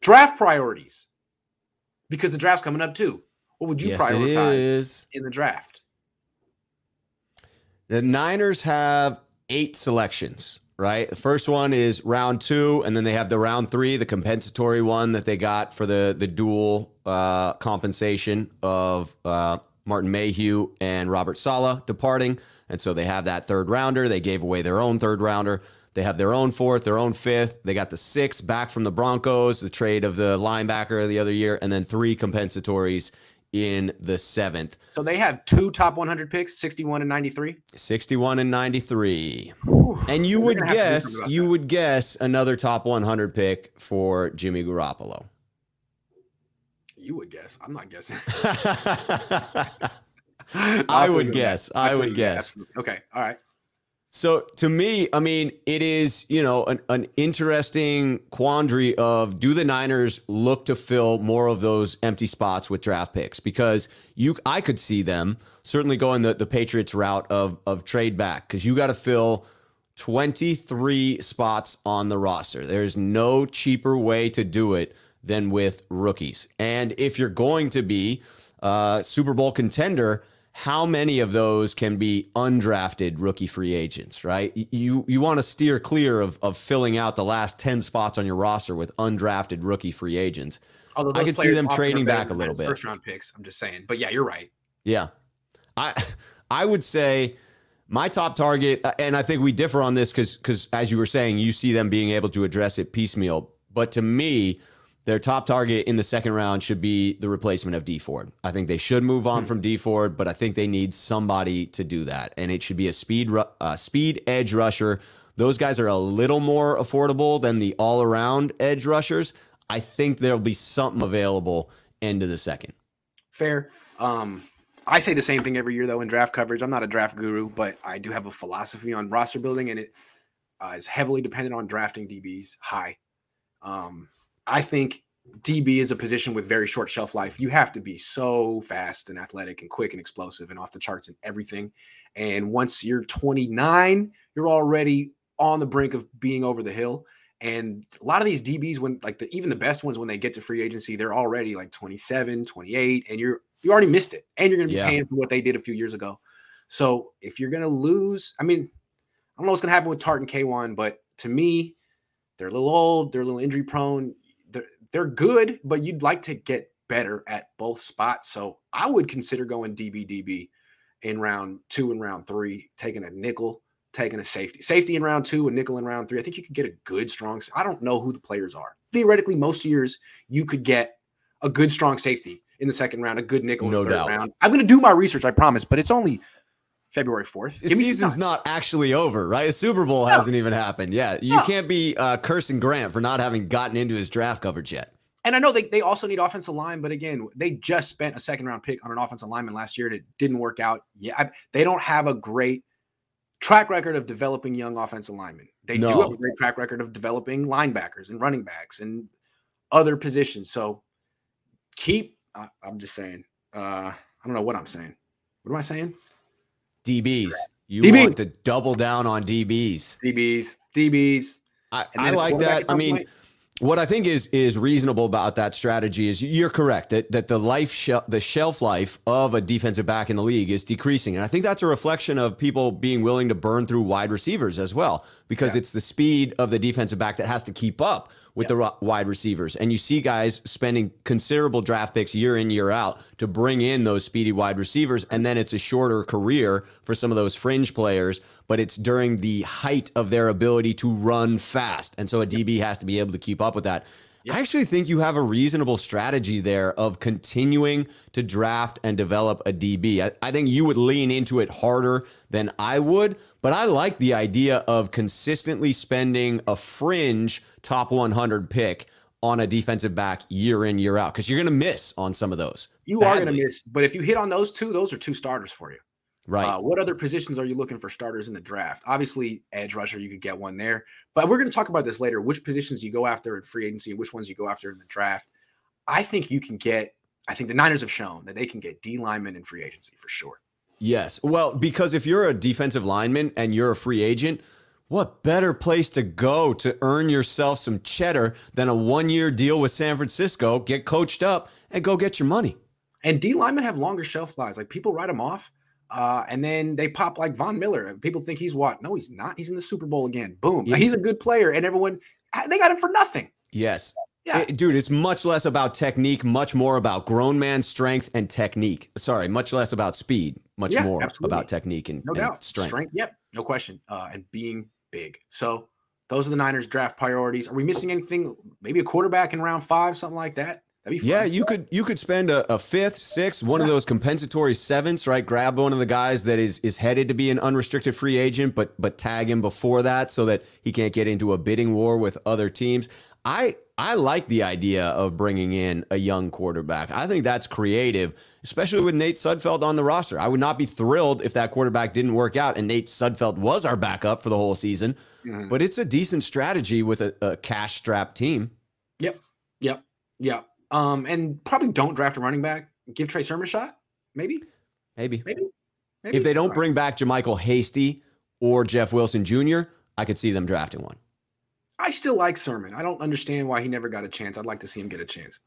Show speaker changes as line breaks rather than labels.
Draft priorities, because the draft's coming up too. What would you prioritize in the draft?
The Niners have 8 selections, right? The first one is round 2, and then they have the round 3, the compensatory one that they got for the dual compensation of Martin Mayhew and Robert Saleh departing. And so they have that 3rd rounder. They gave away their own 3rd rounder. They have their own 4th, their own 5th. They got the 6th back from the Broncos, the trade of the linebacker the other year, and then 3 compensatories in the 7th.
So they have 2 top 100 picks, 61 and 93?
61 and 93.
Ooh,
and you would guess another top 100 pick for Jimmy Garoppolo.
You would guess. I'm not guessing.
I would guess.
Okay. All right.
So to me, I mean, it is, an interesting quandary of, do the Niners look to fill more of those empty spots with draft picks? Because I could see them certainly going the Patriots route of trade back, because you got to fill 23 spots on the roster. There's no cheaper way to do it than with rookies. And if you're going to be a Super Bowl contender, how many of those can be undrafted rookie free agents, right? You want to steer clear of filling out the last 10 spots on your roster with undrafted rookie free agents.
Although
I could see them trading back a little bit.
First round picks, I'm just saying. But yeah, you're right.
Yeah. I would say my top target, and I think we differ on this because as you were saying, you see them being able to address it piecemeal. But to me, their top target in the 2nd round should be the replacement of Dee Ford. I think they should move on from Dee Ford, but I think they need somebody to do that. And it should be a speed edge rusher. Those guys are a little more affordable than the all-around edge rushers. I think there'll be something available into the 2nd.
Fair. I say the same thing every year, though, in draft coverage. I'm not a draft guru, but I do have a philosophy on roster building, and it is heavily dependent on drafting DBs high. I think DB is a position with very short shelf life. You have to be so fast and athletic and quick and explosive and off the charts and everything. And once you're 29, you're already on the brink of being over the hill. And a lot of these DBs, when even the best ones, when they get to free agency, they're already like 27, 28, and you already missed it. And you're going to be paying for what they did a few years ago. So if you're going to lose, I mean, I don't know what's going to happen with Tart and K1, but to me, they're a little old. They're a little injury prone. They're good, but you'd like to get better at both spots. So I would consider going DB in round 2 and round 3, taking a nickel, taking a safety in round 2, a nickel in round 3. I think you could get a good, strong. I don't know who the players are. Theoretically, most years you could get a good, strong safety in the 2nd round, a good nickel in the 3rd round. I'm going to do my research, I promise, but it's only February 4th.
The season's not actually over, right? A Super Bowl hasn't even happened. Yeah, you can't be cursing Grant for not having gotten into his draft coverage yet.
And I know they also need offensive line, but again, they just spent a 2nd round pick on an offensive lineman last year, and it didn't work out. Yeah, they don't have a great track record of developing young offensive linemen. They do have a great track record of developing linebackers and running backs and other positions. So I'm just saying, I don't know what I'm saying. What am I saying?
DBs. You want to double down on DBs.
DBs.
I like that. I mean, what I think is reasonable about that strategy is you're correct that the shelf life of a defensive back in the league is decreasing. And I think that's a reflection of people being willing to burn through wide receivers as well, because it's the speed of the defensive back that has to keep up with the wide receivers. And you see guys spending considerable draft picks year in, year out to bring in those speedy wide receivers. And then it's a shorter career for some of those fringe players, but it's during the height of their ability to run fast. And so a DB has to be able to keep up with that. I actually think you have a reasonable strategy there of continuing to draft and develop a DB. I think you would lean into it harder than I would, but I like the idea of consistently spending a fringe top 100 pick on a defensive back year in, year out, because you're going to miss on some of those.
You are going to miss, but if you hit on those 2, those are 2 starters for you.
Right.
What other positions are you looking for starters in the draft? Obviously, edge rusher, you could get one there. But we're going to talk about this later, which positions you go after in free agency and which ones you go after in the draft. I think the Niners have shown that they can get D linemen in free agency for sure.
Yes. Well, because if you're a defensive lineman and you're a free agent, What better place to go to earn yourself some cheddar than a 1-year deal with San Francisco, get coached up, and go get your money?
And D linemen have longer shelf lives. Like people write them off, and then they pop like Von Miller. People think he's what? No, he's not. He's in the Super Bowl again. Boom.
Yeah.
He's a good player, and everyone they got him for nothing.
Yes.
Yeah.
Dude, it's much less about technique, much more about grown man strength and technique. Sorry, much less about speed, much more about technique and,
no doubt.
Strength.
Yep, no question. And being big. So those are the Niners draft priorities. Are we missing anything? Maybe a quarterback in round 5, something like that. That'd be fun.
Yeah, you could spend a 5th, 6th, one of those compensatory 7ths, right? Grab one of the guys that is headed to be an unrestricted free agent, but tag him before that so that he can't get into a bidding war with other teams. I like the idea of bringing in a young quarterback. I think that's creative, especially with Nate Sudfeld on the roster. I would not be thrilled if that quarterback didn't work out and Nate Sudfeld was our backup for the whole season. Mm-hmm. But it's a decent strategy with a cash-strapped team.
Yep. And probably don't draft a running back. Give Trey Sermon a shot. Maybe. If they don't bring back JaMychal Hasty or Jeff Wilson Jr., I could see them drafting one. I still like Sermon. I don't understand why he never got a chance. I'd like to see him get a chance.